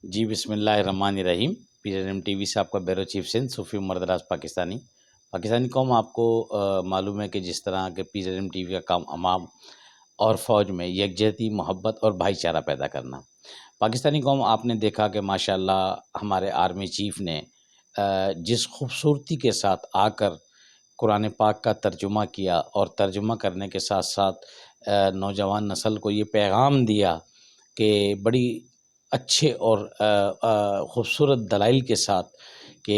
جی بسم اللہ الرحمن الرحیم۔ PRM ٹی وی سے آپ کا بیورو چیف سندھ صوفی عمر دراز پاکستانی قوم آپ کو معلوم ہے کہ جس طرح کہ PRM ٹی وی کا کام عوام اور فوج میں یکجہتی، محبت اور بھائی چارہ پیدا کرنا۔ پاکستانی قوم آپ نے دیکھا کہ ماشاءاللہ ہمارے آرمی چیف نے جس خوبصورتی کے ساتھ آ کر قرآن پاک کا ترجمہ کیا اور ترجمہ کرنے کے ساتھ ساتھ نوجوان نسل کو یہ پیغام دیا کہ بڑی اچھے اور خوبصورت دلائل کے ساتھ کہ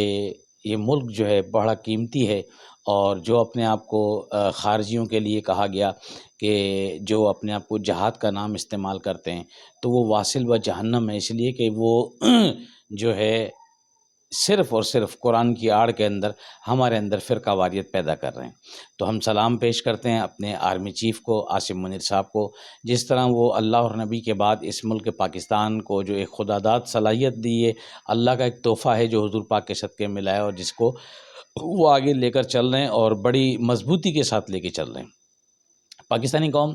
یہ ملک جو ہے بڑا قیمتی ہے، اور جو اپنے آپ کو خارجیوں کے لیے کہا گیا کہ جو اپنے آپ کو جہاد کا نام استعمال کرتے ہیں تو وہ واصل و جہنم ہے، اس لیے کہ وہ جو ہے صرف اور صرف قرآن کی آڑ کے اندر ہمارے اندر فرقہ واریت پیدا کر رہے ہیں۔ تو ہم سلام پیش کرتے ہیں اپنے آرمی چیف کو، عاصم منیر صاحب کو، جس طرح وہ اللہ اور نبی کے بعد اس ملک پاکستان کو جو ایک خداداد صلاحیت دی ہے، اللہ کا ایک تحفہ ہے جو حضور پاک کے صدقے میں ملا ہے، اور جس کو وہ آگے لے کر چل رہے ہیں اور بڑی مضبوطی کے ساتھ لے کے چل رہے ہیں۔ پاکستانی قوم،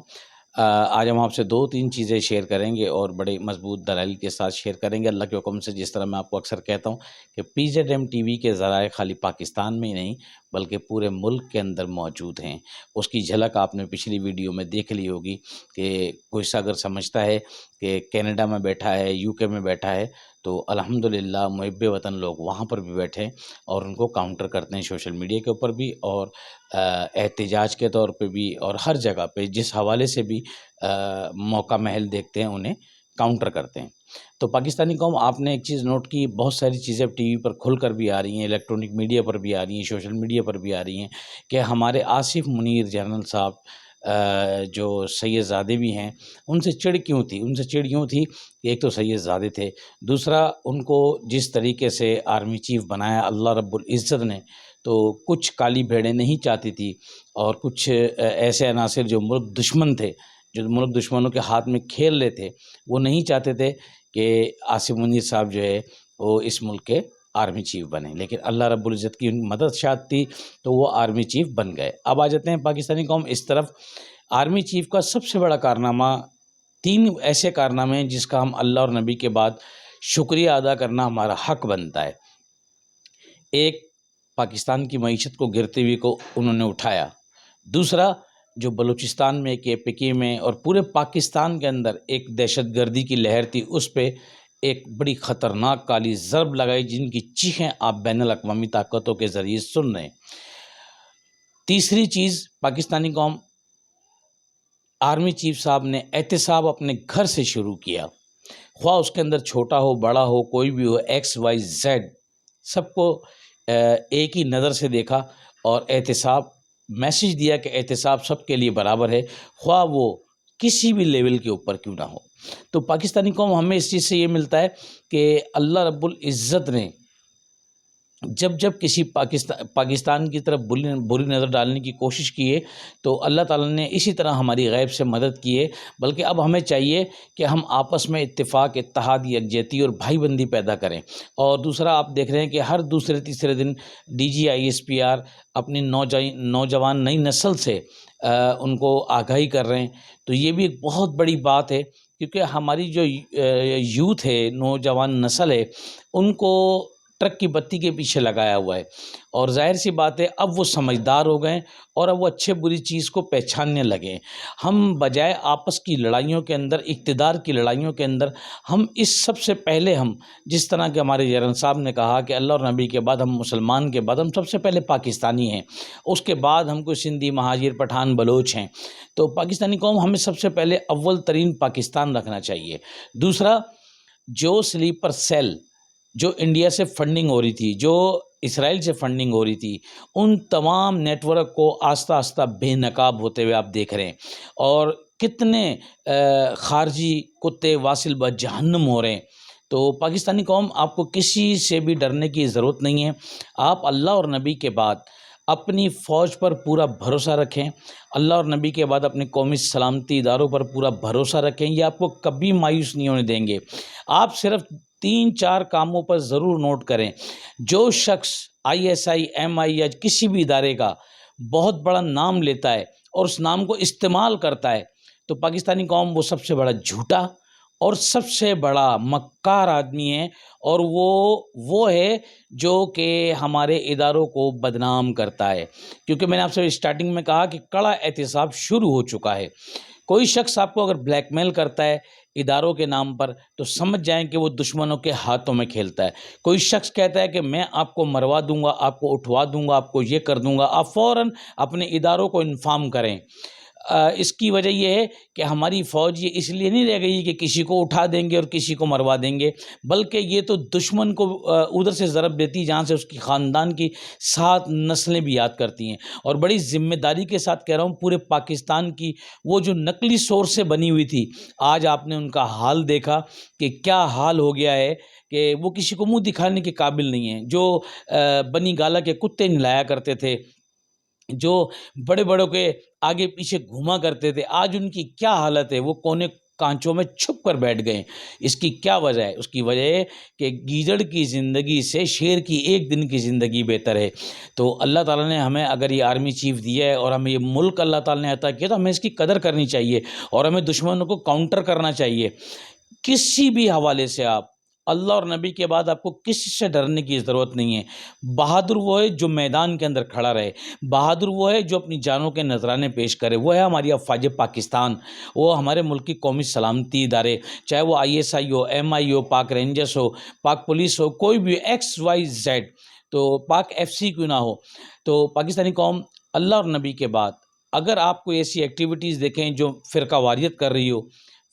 آج ہم آپ سے 2-3 چیزیں شیئر کریں گے اور بڑے مضبوط دلائل کے ساتھ شیئر کریں گے اللہ کے حکم سے۔ جس طرح میں آپ کو اکثر کہتا ہوں کہ PZM ٹی وی کے ذرائع خالی پاکستان میں ہی نہیں بلکہ پورے ملک کے اندر موجود ہیں۔ اس کی جھلک آپ نے پچھلی ویڈیو میں دیکھ لی ہوگی کہ کوئی سا اگر سمجھتا ہے کہ کینیڈا میں بیٹھا ہے، UK میں بیٹھا ہے، تو الحمدللہ محب وطن لوگ وہاں پر بھی بیٹھے ہیں اور ان کو کاؤنٹر کرتے ہیں سوشل میڈیا کے اوپر بھی، اور احتجاج کے طور پہ بھی، اور ہر جگہ پہ جس حوالے سے بھی موقع محل دیکھتے ہیں انہیں کاؤنٹر کرتے ہیں۔ تو پاکستانی قوم، آپ نے ایک چیز نوٹ کی، بہت ساری چیزیں ٹی وی پر کھل کر بھی آ رہی ہیں، الیکٹرانک میڈیا پر بھی آ رہی ہیں، سوشل میڈیا پر بھی آ رہی ہیں کہ ہمارے آصف منیر جنرل صاحب جو سید زادے بھی ہیں، ان سے چڑ کیوں تھی؟ ان سے چڑ یوں تھی کہ ایک تو سید زادے تھے، دوسرا ان کو جس طریقے سے آرمی چیف بنایا اللہ رب العزت نے، تو کچھ کالی بھیڑیں نہیں چاہتی تھی، اور کچھ ایسے عناصر جو ملک دشمن تھے، جو ملک دشمنوں کے ہاتھ میں کھیل رہے تھے، وہ نہیں چاہتے تھے کہ عاصم منیر صاحب جو ہے وہ اس ملک کے آرمی چیف بنے، لیکن اللہ رب العزت کی مدد شاد تھی تو وہ آرمی چیف بن گئے۔ اب آ جاتے ہیں پاکستانی قوم اس طرف۔ آرمی چیف کا سب سے بڑا کارنامہ، 3 ایسے کارنامے ہیں جس کا ہم اللہ اور نبی کے بعد شکریہ ادا کرنا ہمارا حق بنتا ہے۔ ایک، پاکستان کی معیشت کو گرتے ہوئے کو انہوں نے اٹھایا۔ دوسرا، جو بلوچستان میں، KPK میں اور پورے پاکستان کے اندر ایک دہشت گردی کی لہر تھی، اس پہ ایک بڑی خطرناک کالی ضرب لگائی، جن کی چیخیں آپ بین الاقوامی طاقتوں کے ذریعے سن رہے ہیں۔ تیسری چیز، پاکستانی قوم، آرمی چیف صاحب نے احتساب اپنے گھر سے شروع کیا، خواہ اس کے اندر چھوٹا ہو، بڑا ہو، کوئی بھی ہو، XYZ، سب کو ایک ہی نظر سے دیکھا اور احتساب میسج دیا کہ احتساب سب کے لیے برابر ہے، خواہ وہ کسی بھی لیول کے اوپر کیوں نہ ہو۔ تو پاکستانی قوم، ہمیں اس چیز سے یہ ملتا ہے کہ اللہ رب العزت نے جب کسی پاکستان کی طرف بری نظر ڈالنے کی کوشش کی ہے تو اللہ تعالیٰ نے اسی طرح ہماری غیب سے مدد کی ہے۔ بلکہ اب ہمیں چاہیے کہ ہم آپس میں اتفاق، اتحاد، یکجہتی اور بھائی بندی پیدا کریں۔ اور دوسرا، آپ دیکھ رہے ہیں کہ ہر دوسرے تیسرے دن DG ISPR اپنی نوجوان نئی نسل سے ان کو آگاہی کر رہے ہیں، تو یہ بھی ایک بہت بڑی بات ہے، کیونکہ ہماری جو یوتھ ہے، نوجوان نسل ہے، ان کو ٹرک کی بتی کے پیچھے لگایا ہوا ہے، اور ظاہر سی بات ہے اب وہ سمجھدار ہو گئے اور اب وہ اچھے بری چیز کو پہچاننے لگے۔ ہم بجائے آپس کی لڑائیوں کے اندر، اقتدار کی لڑائیوں کے اندر، ہم اس سب سے پہلے، ہم جس طرح کہ ہمارے جنرل صاحب نے کہا کہ اللہ اور نبی کے بعد، ہم مسلمان کے بعد ہم سب سے پہلے پاکستانی ہیں، اس کے بعد ہم کو سندھی، مہاجر، پٹھان، بلوچ ہیں۔ تو پاکستانی قوم، ہمیں سب سے پہلے اول ترین پاکستان رکھنا چاہیے۔ دوسرا، جو سلیپر سیل، جو انڈیا سے فنڈنگ ہو رہی تھی، جو اسرائیل سے فنڈنگ ہو رہی تھی، ان تمام نیٹ ورک کو آہستہ آہستہ بے نقاب ہوتے ہوئے آپ دیکھ رہے ہیں، اور کتنے خارجی کتے واصل بہ جہنم ہو رہے ہیں۔ تو پاکستانی قوم، آپ کو کسی سے بھی ڈرنے کی ضرورت نہیں ہے۔ آپ اللہ اور نبی کے بعد اپنی فوج پر پورا بھروسہ رکھیں، اللہ اور نبی کے بعد اپنے قومی سلامتی اداروں پر پورا بھروسہ رکھیں، یہ آپ کو کبھی مایوس نہیں ہونے دیں گے۔ آپ صرف 3-4 کاموں پر ضرور نوٹ کریں۔ جو شخص ISI، MI یا کسی بھی ادارے کا بہت بڑا نام لیتا ہے اور اس نام کو استعمال کرتا ہے، تو پاکستانی قوم وہ سب سے بڑا جھوٹا اور سب سے بڑا مکار آدمی ہے، اور وہ ہے جو کہ ہمارے اداروں کو بدنام کرتا ہے، کیونکہ میں نے آپ سے اسٹارٹنگ میں کہا کہ کڑا احتساب شروع ہو چکا ہے۔ کوئی شخص آپ کو اگر بلیک میل کرتا ہے اداروں کے نام پر تو سمجھ جائیں کہ وہ دشمنوں کے ہاتھوں میں کھیلتا ہے۔ کوئی شخص کہتا ہے کہ میں آپ کو مروا دوں گا، آپ کو اٹھوا دوں گا، آپ کو یہ کر دوں گا، آپ فوراً اپنے اداروں کو انفارم کریں۔ اس کی وجہ یہ ہے کہ ہماری فوج یہ اس لیے نہیں رہ گئی کہ کسی کو اٹھا دیں گے اور کسی کو مروا دیں گے، بلکہ یہ تو دشمن کو ادھر سے ضرب دیتی جہاں سے اس کی خاندان کی 7 نسلیں بھی یاد کرتی ہیں۔ اور بڑی ذمہ داری کے ساتھ کہہ رہا ہوں، پورے پاکستان کی وہ جو نقلی سورس سے بنی ہوئی تھی، آج آپ نے ان کا حال دیکھا کہ کیا حال ہو گیا ہے کہ وہ کسی کو منہ دکھانے کے قابل نہیں ہیں۔ جو بنی گالا کے کتے نہلایا کرتے تھے، جو بڑے بڑوں کے آگے پیچھے گھوما کرتے تھے، آج ان کی کیا حالت ہے، وہ کونے کانچوں میں چھپ کر بیٹھ گئے۔ اس کی کیا وجہ ہے؟ اس کی وجہ ہے کہ گیدڑ کی زندگی سے شیر کی ایک دن کی زندگی بہتر ہے۔ تو اللہ تعالیٰ نے ہمیں اگر یہ آرمی چیف دیا ہے اور ہمیں یہ ملک اللہ تعالیٰ نے عطا کیا، تو ہمیں اس کی قدر کرنی چاہیے اور ہمیں دشمنوں کو کاؤنٹر کرنا چاہیے۔ کسی بھی حوالے سے آپ اللہ اور نبی کے بعد آپ کو کسی سے ڈرنے کی ضرورت نہیں ہے۔ بہادر وہ ہے جو میدان کے اندر کھڑا رہے، بہادر وہ ہے جو اپنی جانوں کے نذرانے پیش کرے، وہ ہے ہماری افواج پاکستان، وہ ہمارے ملک کی قومی سلامتی ادارے، چاہے وہ ISI ہو، MI ہو، پاک رینجرز ہو، پاک پولیس ہو، کوئی بھی XYZ، تو پاک FC کیوں نہ ہو۔ تو پاکستانی قوم اللہ اور نبی کے بعد اگر آپ کو ایسی ایکٹیویٹیز دیکھیں جو فرقہ واریت کر رہی ہو،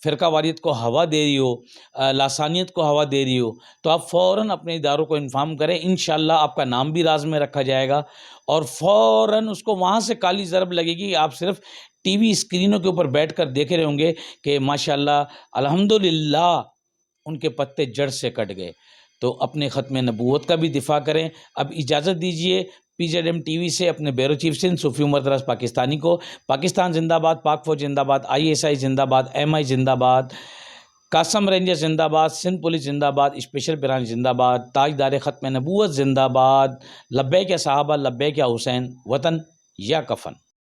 فرقہ واریت کو ہوا دے رہی ہو، لاسانیت کو ہوا دے رہی ہو، تو آپ فوراً اپنے اداروں کو انفارم کریں۔ انشاءاللہ آپ کا نام بھی راز میں رکھا جائے گا اور فوراً اس کو وہاں سے کالی ضرب لگے گی۔ آپ صرف ٹی وی اسکرینوں کے اوپر بیٹھ کر دیکھ رہے ہوں گے کہ ماشاءاللہ الحمدللہ ان کے پتے جڑ سے کٹ گئے۔ تو اپنے ختم نبوت کا بھی دفاع کریں۔ اب اجازت دیجئے PZM TV سے اپنے بیورو چیف سندھ صوفی عمر دراز پاکستانی کو۔ پاکستان زندہ باد، پاک فوج زندہ باد، ISI زندہ باد، MI زندہ باد، قاسم رینجر زندہ باد، سندھ پولیس زندہ باد، اسپیشل برانچ زندہ باد، تاجدار ختم نبوت زندہ باد، لبیک یا صحابہ، لبیک یا حسین، وطن یا کفن۔